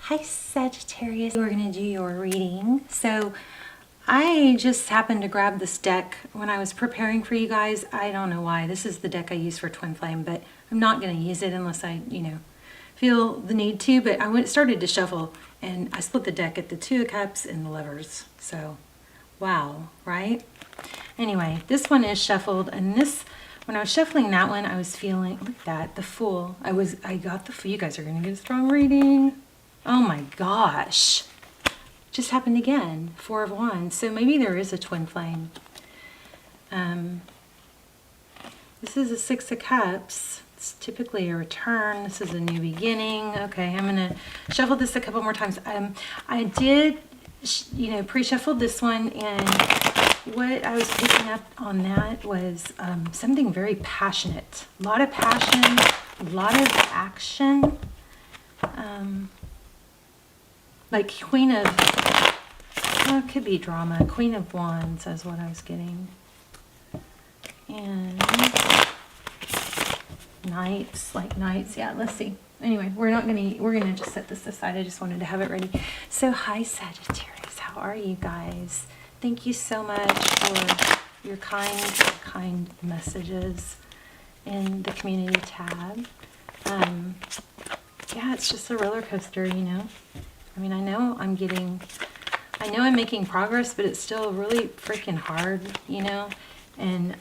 Hi Sagittarius, we're going to do your reading. So I just happened to grab this deck when I was preparing for you guys. I don't know why. This is the deck I use for Twin Flame, but I'm not going to use it unless I, feel the need to. But I started to shuffle and I split the deck at the Two of Cups and the Lovers. So, wow, right? Anyway, this one is shuffled, and when I was shuffling that one, I was feeling, look at that, the Fool. I got the Fool. You guys are going to get a strong reading. Oh my gosh. Just happened again. Four of Wands. So maybe there is a twin flame. This is a Six of Cups. It's typically a return. This is a new beginning. Okay, I'm going to shuffle this a couple more times. I did, pre-shuffled this one, and what I was picking up on that was something very passionate. A lot of passion, a lot of action. Like Queen of, well, it could be drama. Queen of Wands is what I was getting. And Knights, like Knights. Yeah, let's see. Anyway, we're gonna just set this aside. I just wanted to have it ready. So hi Sagittarius, how are you guys? Thank you so much for your kind messages in the community tab. Yeah, it's just a roller coaster, I mean, I know I'm making progress, but it's still really freaking hard, and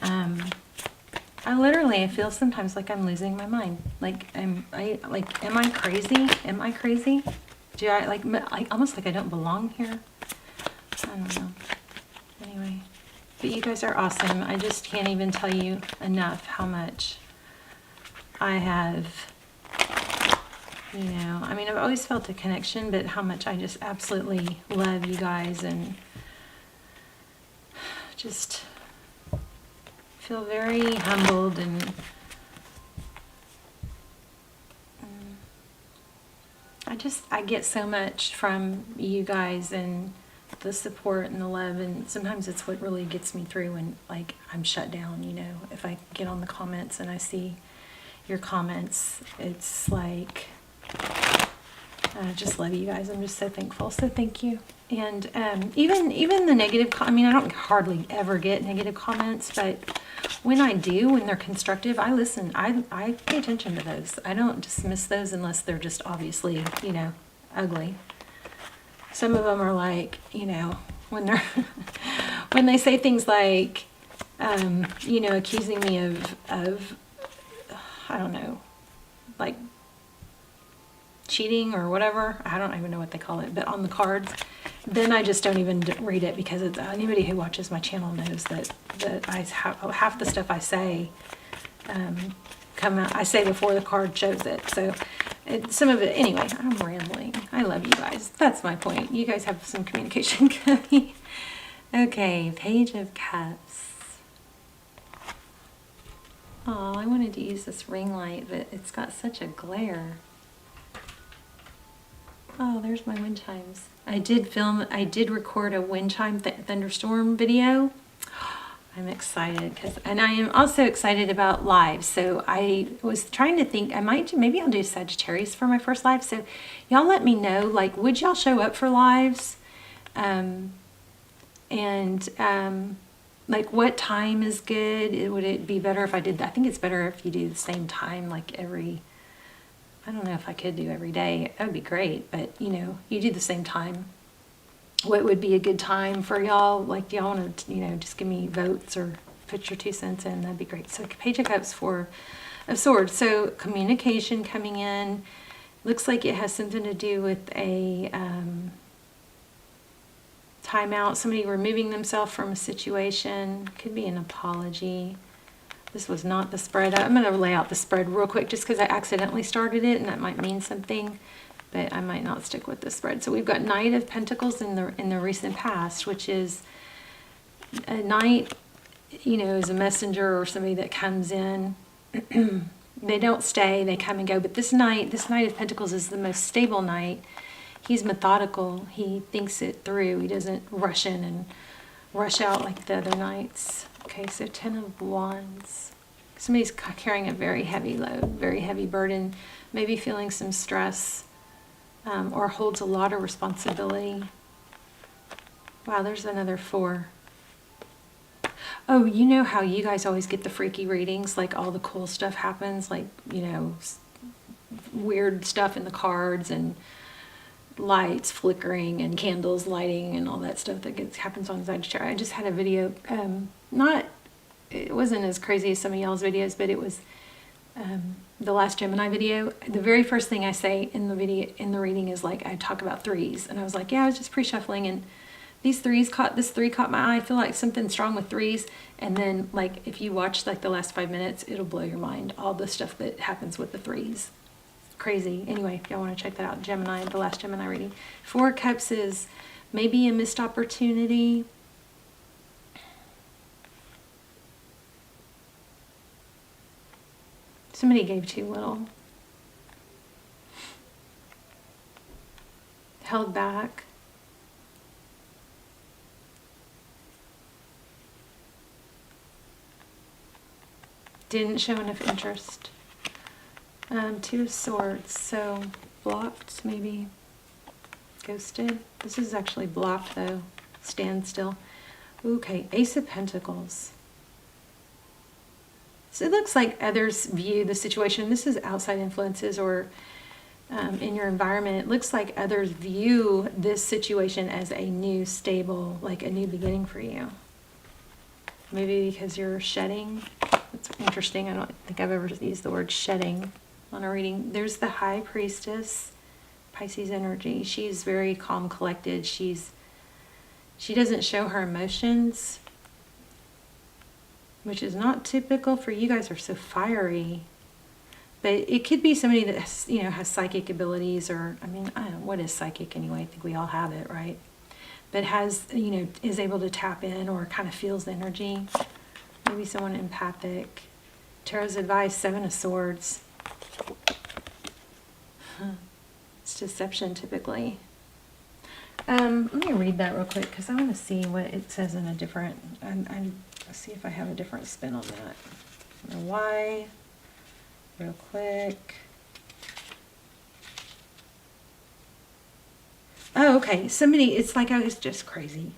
I feel sometimes like I'm losing my mind. Like, am I crazy? Am I crazy? Do I almost like I don't belong here? I don't know. Anyway, but you guys are awesome. I just can't even tell you enough how much I have, I mean, I've always felt a connection, but how much I just absolutely love you guys and just feel very humbled, and I get so much from you guys and the support and the love, and sometimes it's what really gets me through when I'm shut down, if I get on the comments and I see your comments, it's like I just love you guys. I'm just so thankful. So thank you. And even the negative, I mean, I don't hardly ever get negative comments, but when I do, when they're constructive, I listen. I pay attention to those. I don't dismiss those unless they're just obviously, ugly. Some of them are like, when they're when they say things like, accusing me of I don't know, like cheating or whatever. I don't even know what they call it, but on the cards, then I just don't even read it, because anybody who watches my channel knows that half the stuff I say come out. I say before the card shows it. So some of it, anyway, I'm rambling. I love you guys. That's my point. You guys have some communication coming. Okay, Page of Cups. Oh, I wanted to use this ring light, but it's got such a glare. Oh, there's my wind chimes. I did record a wind chime thunderstorm video. I'm excited, and I am also excited about lives. So I was trying to think, maybe I'll do Sagittarius for my first live. So y'all let me know, would y'all show up for lives? What time is good? Would it be better if I did that? I think it's better if you do the same time, I don't know if I could do every day. That would be great, but you do the same time. What would be a good time for y'all? Do y'all want to, just give me votes or put your 2 cents in? That'd be great. So Page of Cups, Four of Swords. So communication coming in. Looks like it has something to do with a timeout. Somebody removing themselves from a situation. Could be an apology. This was not the spread. I'm going to lay out the spread real quick just because I accidentally started it, and that might mean something, but I might not stick with the spread. So we've got Knight of Pentacles in the recent past, which is a knight, is a messenger or somebody that comes in. They don't stay, they come and go. But this Knight of Pentacles is the most stable knight. He's methodical. He thinks it through. He doesn't rush in and rush out like the other knights. Okay, so 10 of Wands. Somebody's carrying a very heavy load, very heavy burden, maybe feeling some stress. or holds a lot of responsibility. Wow, there's another 4. Oh, you know how you guys always get the freaky readings, like all the cool stuff happens, like, you know, weird stuff in the cards and lights flickering and candles lighting and all that stuff that happens on Sagittarius. I just had a video, it wasn't as crazy as some of y'all's videos, but it was the last Gemini video. The very first thing I say in the video, in the reading, is like, I talk about 3s, and I was like, yeah, I was just pre-shuffling, and this 3 caught my eye. I feel like something strong with 3s. And then, like, if you watch like the last 5 minutes, it'll blow your mind, all the stuff that happens with the 3s. Crazy. Anyway, if y'all want to check that out, Gemini, the last Gemini reading. 4 Cups is maybe a missed opportunity. Somebody gave too little. Held back. Didn't show enough interest. 2 of Swords, so blocked, maybe ghosted. This is actually blocked though. Stand still. Okay, Ace of Pentacles. So it looks like others view the situation. This is outside influences or in your environment. It looks like others view this situation as a new, stable, like a new beginning for you. Maybe because you're shedding. That's interesting. I don't think I've ever used the word shedding on a reading. There's the High Priestess, Pisces energy. She's very calm, collected. She doesn't show her emotions, which is not typical for you guys. Are so fiery. But it could be somebody that has, you know, has psychic abilities, or, I mean, I don't know, what is psychic anyway? I think we all have it, right? But has, you know, is able to tap in or kind of feels the energy. Maybe someone empathic. Tarot's advice, 7 of Swords. It's deception typically. Let me read that real quick because I want to see what it says in a different, let's see if I have a different spin on that. Why? Real quick. Oh, okay. Somebody, it's like I was just crazy.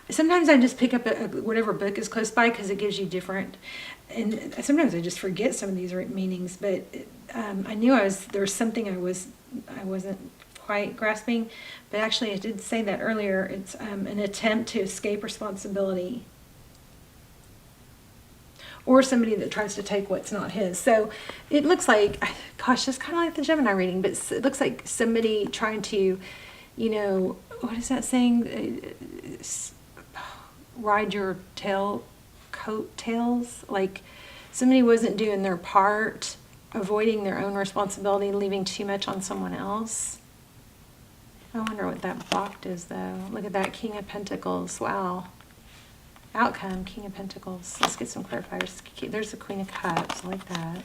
Sometimes I just pick up whatever book is close by because it gives you different, and sometimes I just forget some of these meanings, but I knew there was something I wasn't quite grasping, but actually I did say that earlier. It's an attempt to escape responsibility, or somebody that tries to take what's not his. So it looks like, gosh, just kind of like the Gemini reading, but it looks like somebody trying to, you know, what is that saying? Ride your coattails. Like somebody wasn't doing their part, avoiding their own responsibility, leaving too much on someone else. I wonder what that blocked is though. Look at that, King of Pentacles. Wow. Outcome, King of Pentacles. Let's get some clarifiers. There's the Queen of Cups. I like that.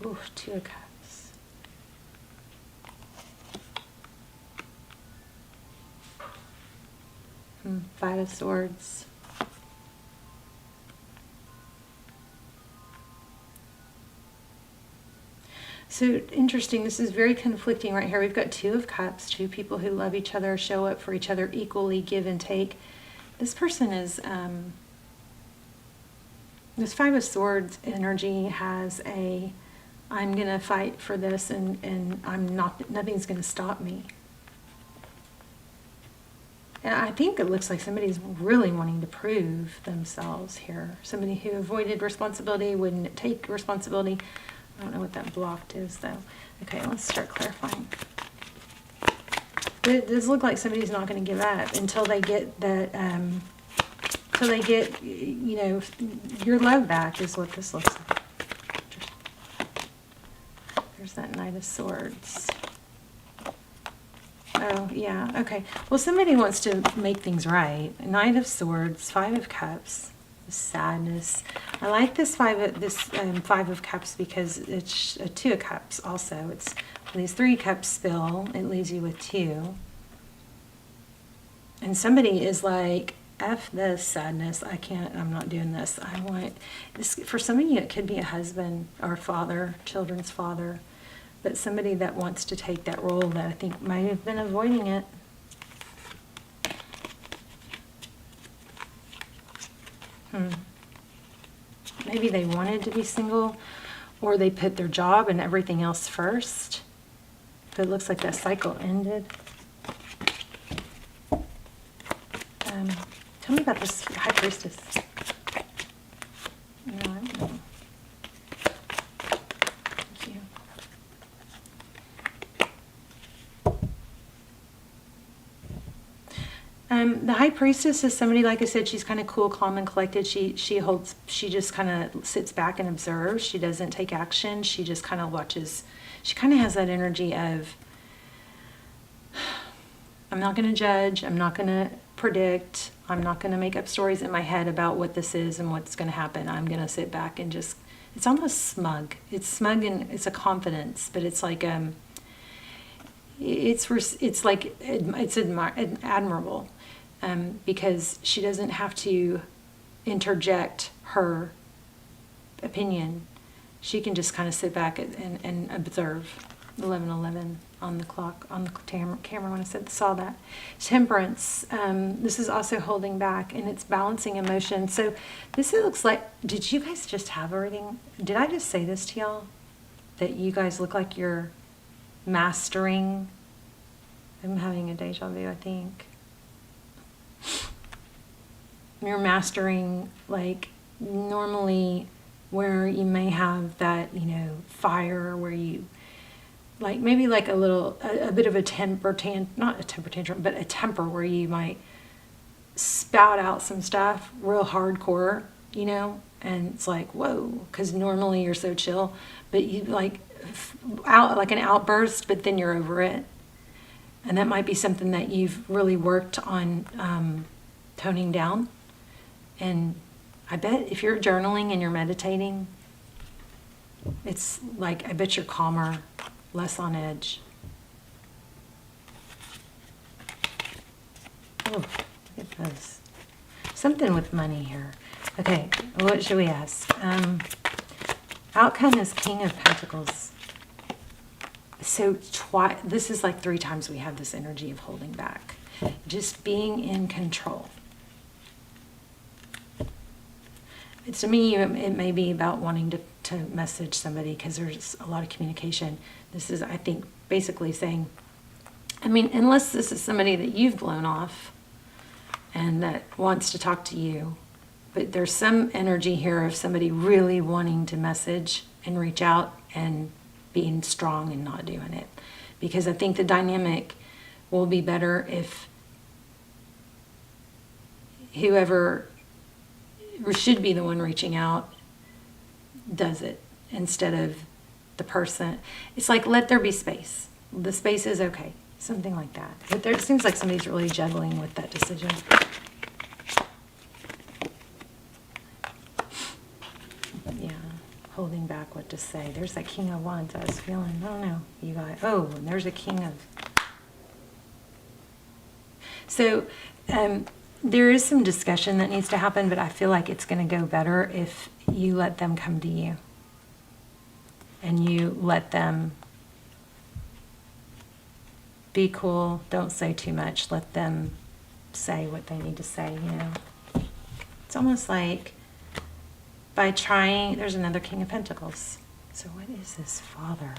Ooh, 2 of Cups. 5 of Swords. So interesting, this is very conflicting right here. We've got 2 of Cups, 2 people who love each other, show up for each other equally, give and take. This person is, this 5 of Swords energy has a, I'm going to fight for this and I'm not, nothing's going to stop me. And I think it looks like somebody's really wanting to prove themselves here. Somebody who avoided responsibility, wouldn't take responsibility. I don't know what that blocked is though. Okay, let's start clarifying. It does look like somebody's not going to give up until they get that, until they get, you know, your love back is what this looks like. There's that Knight of Swords. Oh, yeah, okay. Well, somebody wants to make things right. Knight of Swords, 5 of Cups, sadness. I like this 5 of Cups because it's a 2 of Cups also. It's when these 3 cups spill, it leaves you with 2. And somebody is like, F this sadness, I can't, I'm not doing this. I want this. For some of you, it could be a husband or father, children's father. but somebody that wants to take that role that I think might have been avoiding it. Maybe they wanted to be single, or they put their job and everything else first. But it looks like that cycle ended. Tell me about this High Priestess. No, I don't know. Thank you. The High Priestess is somebody, like I said, she's kind of cool, calm, and collected. She just kind of sits back and observes. She doesn't take action. She just kind of watches. She kind of has that energy of, I'm not going to judge. I'm not going to predict. I'm not going to make up stories in my head about what this is and what's going to happen. I'm going to sit back and just, it's almost smug. It's smug and it's a confidence, but it's like, it's like, it's admirable, because she doesn't have to interject her opinion. She can just kind of sit back and observe. 11:11 on the clock, on the camera when I saw that. Temperance, this is also holding back, and it's balancing emotion. So this, it looks like, did you guys just have a reading? Did I just say this to y'all? That you guys look like you're mastering, I'm having a deja vu, I think. You're mastering, like, normally where you may have that, you know, fire, where you, like, maybe like a bit of a not a temper tantrum, but a temper where you might spout out some stuff real hardcore, you know, and it's like, whoa, because normally you're so chill, but you like out like an outburst, but then you're over it. And that might be something that you've really worked on toning down. And I bet if you're journaling and you're meditating, it's like, I bet you're calmer, less on edge. Oh, look at this. Something with money here. Okay, what should we ask? Outcome is King of Pentacles. So this is like 3 times we have this energy of holding back. Just being in control. To me, it may be about wanting to message somebody because there's a lot of communication. This is, I think, basically saying, I mean, unless this is somebody that you've blown off and that wants to talk to you, but there's some energy here of somebody really wanting to message and reach out and being strong and not doing it. Because I think the dynamic will be better if whoever should be the one reaching out does it instead of the person. It's like, let there be space. The space is okay. Something like that. But it seems like somebody's really juggling with that decision. Yeah, holding back what to say. There's that King of Wands I was feeling. I don't know. You got, oh, and there's a King of... So, there is some discussion that needs to happen, but I feel like it's going to go better if you let them come to you. And you let them be cool. Don't say too much. Let them say what they need to say, you know. It's almost like by trying, there's another King of Pentacles. So what is this? Father.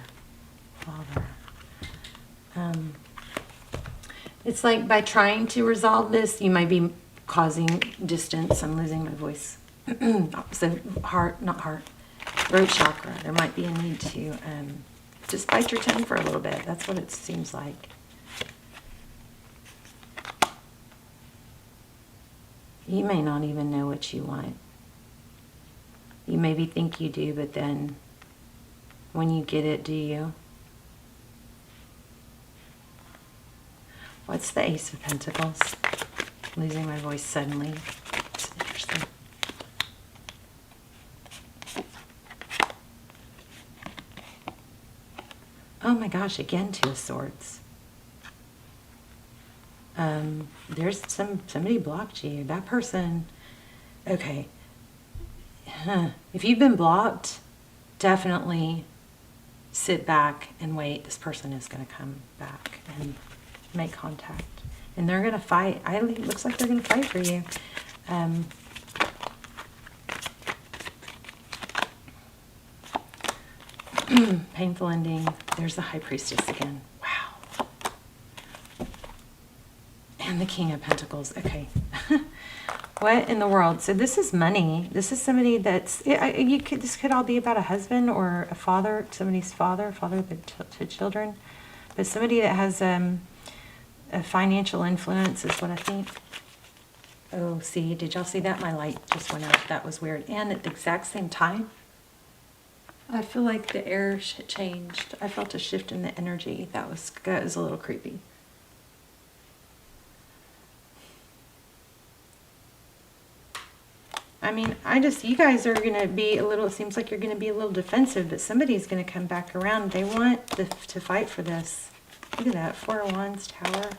It's like by trying to resolve this, you might be causing distance. I'm losing my voice. So throat chakra. There might be a need to just bite your tongue for a little bit. That's what it seems like. You may not even know what you want. You maybe think you do, but then when you get it, do you? What's the Ace of Pentacles? Losing my voice suddenly. It's interesting. Oh my gosh, again, 2 of Swords. There's somebody blocked you. That person, okay. If you've been blocked, definitely sit back and wait. This person is going to come back and make contact. And they're going to fight. It looks like they're going to fight for you. Painful ending. There's the High Priestess again. Wow. And the King of Pentacles. Okay. What in the world? So this is money. This is somebody that's, this could all be about a husband or a father, somebody's father to children. But somebody that has a financial influence is what I think. Oh, see, did y'all see that? My light just went out. That was weird. And at the exact same time, I feel like the air changed. I felt a shift in the energy. That was a little creepy. I mean, you guys are going to be a little, it seems like you're going to be a little defensive, but somebody's going to come back around. They want to fight for this. Look at that, 4 of Wands, Tower.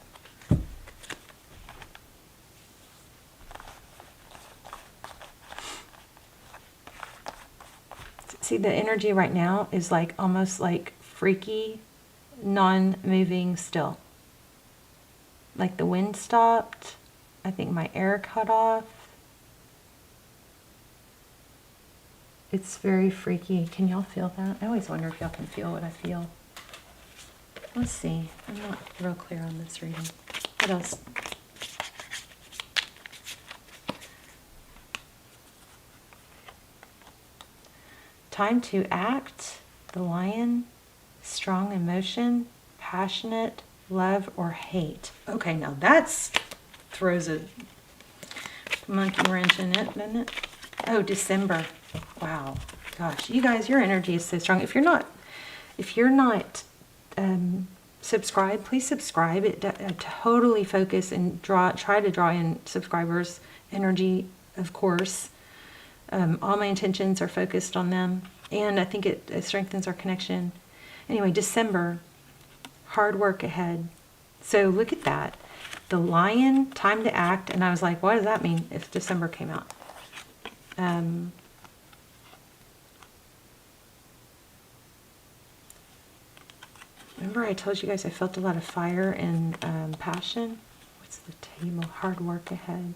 See, the energy right now is like almost like freaky, non-moving still. Like the wind stopped. I think my air cut off. It's very freaky. Can y'all feel that? I always wonder if y'all can feel what I feel. Let's see. I'm not real clear on this reading. What else? Time to act. The Lion. Strong emotion. Passionate. Love or hate. Okay, now that's throws a monkey wrench in it, doesn't it? Oh, December. Wow. Gosh, you guys, your energy is so strong. If you're not subscribed, please subscribe. It totally focus and try to draw in subscribers' energy, of course. All my intentions are focused on them, and I think it strengthens our connection. Anyway, December, hard work ahead. So look at that. The Lion, time to act, and I was like, what does that mean if December came out? Remember I told you guys I felt a lot of fire and passion? What's the table? Hard work ahead.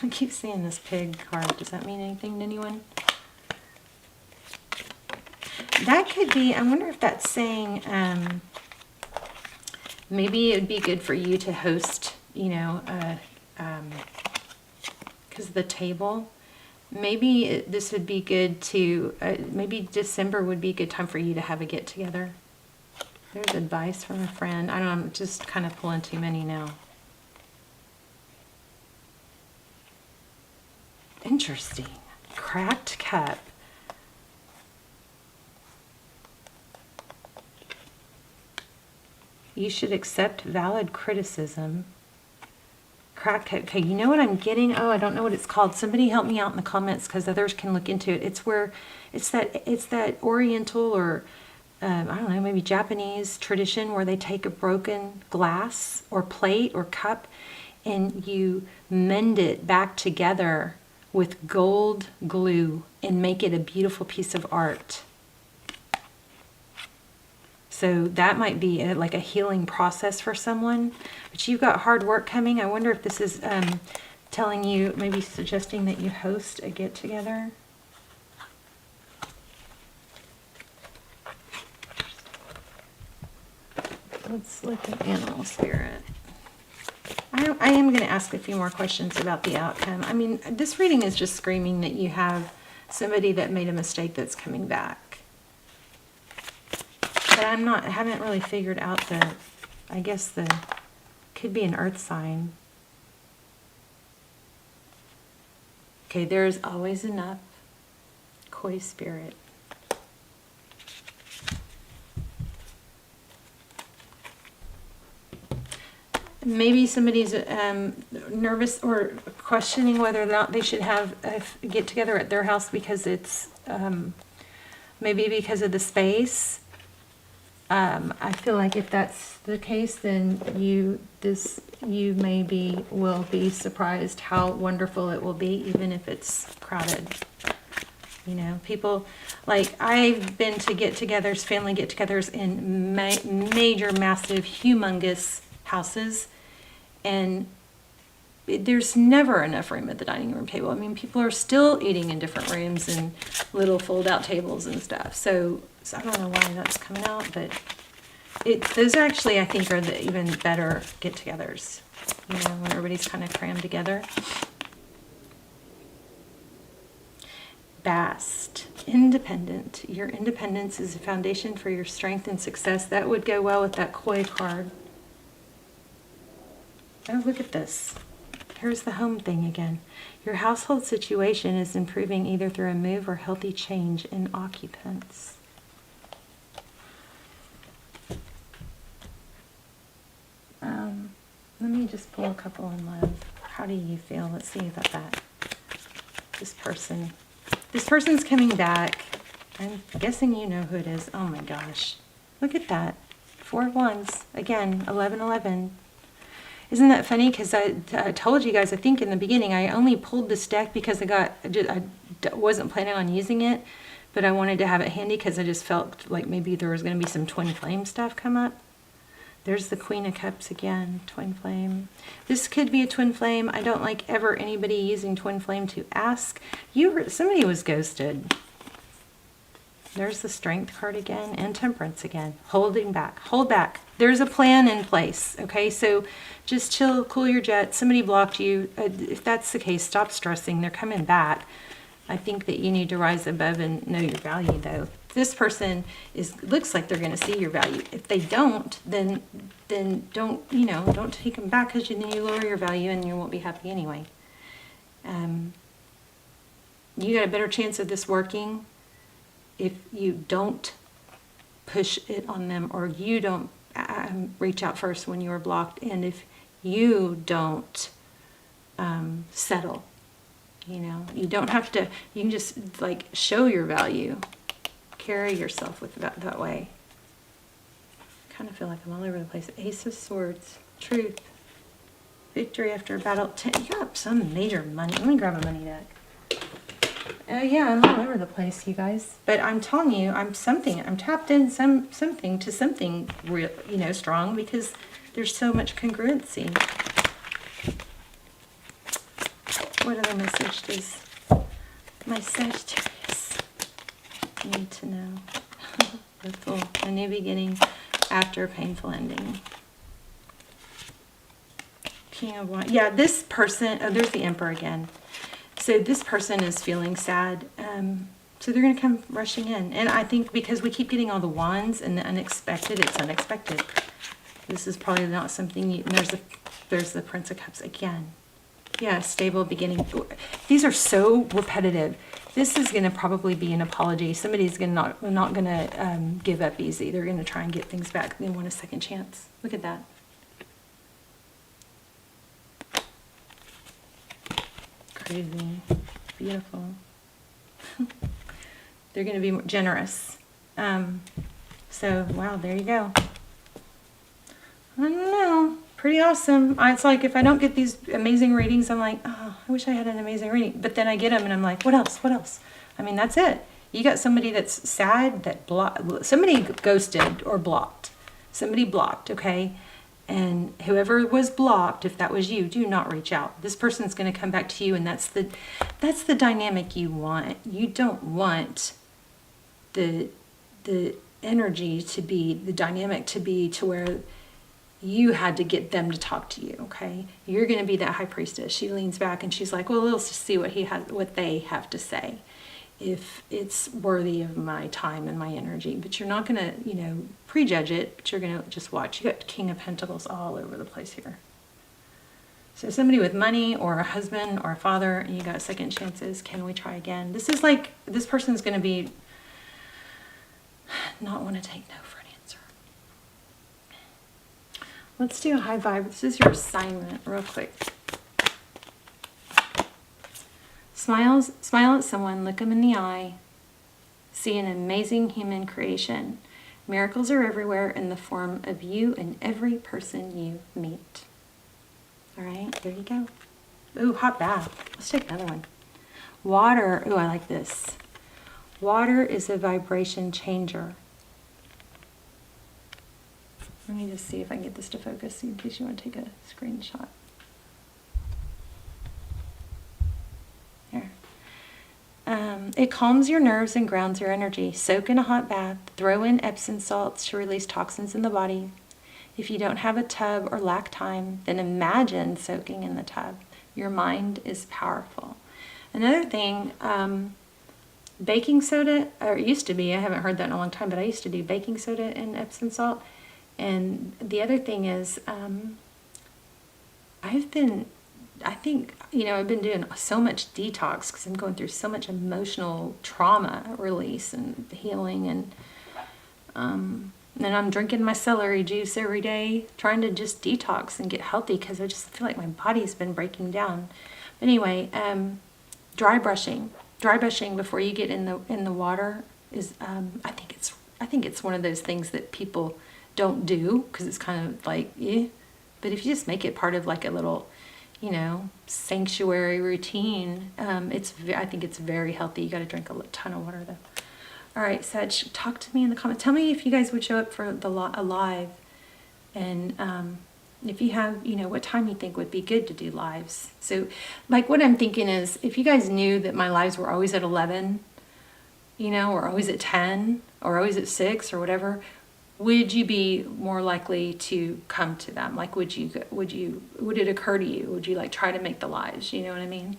I keep seeing this pig card. Does that mean anything to anyone? That could be, I wonder if that's saying maybe it would be good for you to host, you know, because of the table. Maybe this would be good to, maybe December would be a good time for you to have a get-together. There's advice from a friend. I don't know, I'm just kind of pulling too many now. Interesting. Cracked cup. You should accept valid criticism. Cracked cup. Okay, you know what I'm getting? Oh, I don't know what it's called. Somebody help me out in the comments because others can look into it. It's where it's that Oriental or I don't know, maybe Japanese tradition where they take a broken glass or plate or cup and you mend it back together with gold glue and make it a beautiful piece of art. So that might be like a healing process for someone. But you've got hard work coming. I wonder if this is telling you, maybe suggesting that you host a get-together. Let's look at animal spirit. I am going to ask a few more questions about the outcome. I mean, this reading is just screaming that you have somebody that made a mistake that's coming back. But I haven't really figured out I guess could be an earth sign. Okay, there's always enough. Koi spirit. Maybe somebody's nervous or questioning whether or not they should have a get together at their house because it's maybe because of the space. I feel like if that's the case, then you maybe will be surprised how wonderful it will be, even if it's crowded. You know, people, like, I've been to get-togethers, family get-togethers in major, massive, humongous houses, and there's never enough room at the dining room table. I mean, people are still eating in different rooms and little fold-out tables and stuff. So I don't know why that's coming out, but those actually, I think, are the even better get-togethers. You know, when everybody's kind of crammed together. Bast, independent. Your independence is a foundation for your strength and success. That would go well with that koi card. Oh, look at this. Here's the home thing again. Your household situation is improving either through a move or healthy change in occupants. Let me just pull a couple in love. How do you feel? Let's see about that. This person. This person's coming back. I'm guessing you know who it is. Oh my gosh. Look at that. 4 of Wands. Again, 11-11. Isn't that funny? Because I told you guys, I think in the beginning, I only pulled this deck because I wasn't planning on using it, but I wanted to have it handy because I just felt like maybe there was going to be some twin flame stuff come up. There's the Queen of Cups again, twin flame. This could be a twin flame. I don't like ever anybody using twin flame to ask. Somebody was ghosted. There's the Strength card again and Temperance again. Holding back. Hold back. There's a plan in place, okay? So just chill, cool your jets. Somebody blocked you. If that's the case, stop stressing. They're coming back. I think that you need to rise above and know your value, though. This person looks like they're going to see your value. If they don't, then don't take them back, because then you lower your value and you won't be happy anyway. You got a better chance of this working if you don't push it on them, or you don't reach out first when you are blocked, and if you don't settle. You know, you don't have to, you can just like show your value. Carry yourself with that way. I kind of feel like I'm all over the place. Ace of Swords, Truth, Victory after a battle. You got some major money. Let me grab a money deck. Yeah, I'm all over the place, you guys. But I'm telling you, I'm tapped in something to something real, strong, because there's so much congruency. What other message does my Sagittarius need to know? Hopeful, a new beginning after a painful ending. King of Wands. Yeah, this person, there's the Emperor again. So this person is feeling sad. So they're going to come rushing in. And I think because we keep getting all the wands and the unexpected, it's unexpected. This is probably not something there's the Prince of Cups again. Yeah, stable beginning. These are so repetitive. This is going to probably be an apology. Somebody's not going to give up easy. They're going to try and get things back. They want a second chance. Look at that. Crazy. Beautiful. They're going to be generous. So, wow, there you go. I don't know. Pretty awesome. It's like if I don't get these amazing readings, I'm like, oh, I wish I had an amazing reading. But then I get them and I'm like, what else? What else? I mean, that's it. You got somebody that's sad, somebody ghosted or blocked. Somebody blocked, okay? And whoever was blocked, if that was you, do not reach out. This person's going to come back to you, and that's the dynamic you want. You don't want the energy to be, the dynamic to be to where you had to get them to talk to you, okay? You're going to be that high priestess. She leans back and she's like, well, let's just see what they have to say, if it's worthy of my time and my energy. But you're not going to, prejudge it, but you're going to just watch. You got King of Pentacles all over the place here. So somebody with money or a husband or a father, and you got second chances. Can we try again? This is like, this person's going to be not want to take no for an answer. Let's do a high vibe. This is your assignment real quick. Smile at someone, look them in the eye, see an amazing human creation. Miracles are everywhere in the form of you and every person you meet. All right, there you go. Ooh, hot bath. Let's take another one. Water. Ooh, I like this. Water is a vibration changer. Let me just see if I can get this to focus in case you want to take a screenshot. Here. It calms your nerves and grounds your energy. Soak in a hot bath. Throw in Epsom salts to release toxins in the body. If you don't have a tub or lack time, then imagine soaking in the tub. Your mind is powerful. Another thing, baking soda, or it used to be, I haven't heard that in a long time, but I used to do baking soda and Epsom salt. And the other thing is, I've been doing so much detox because I'm going through so much emotional trauma release and healing, and I'm drinking my celery juice every day, trying to just detox and get healthy because I just feel like my body's been breaking down. But anyway, dry brushing before you get in the water is I think it's one of those things that people don't do because it's kind of like but if you just make it part of like a little sanctuary routine, I think it's very healthy. You got to drink a ton of water though. All right, Sag, talk to me in the comments. Tell me if you guys would show up for a live, and if you have, what time you think would be good to do lives. So, like, what I'm thinking is, if you guys knew that my lives were always at 11, or always at 10, or always at 6, or whatever, would you be more likely to come to them? Like, would it occur to you? Would you like try to make the lives? You know what I mean?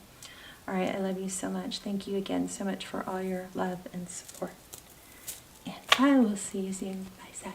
All right, I love you so much. Thank you again so much for all your love and support. And I will see you soon. Bye, Sag.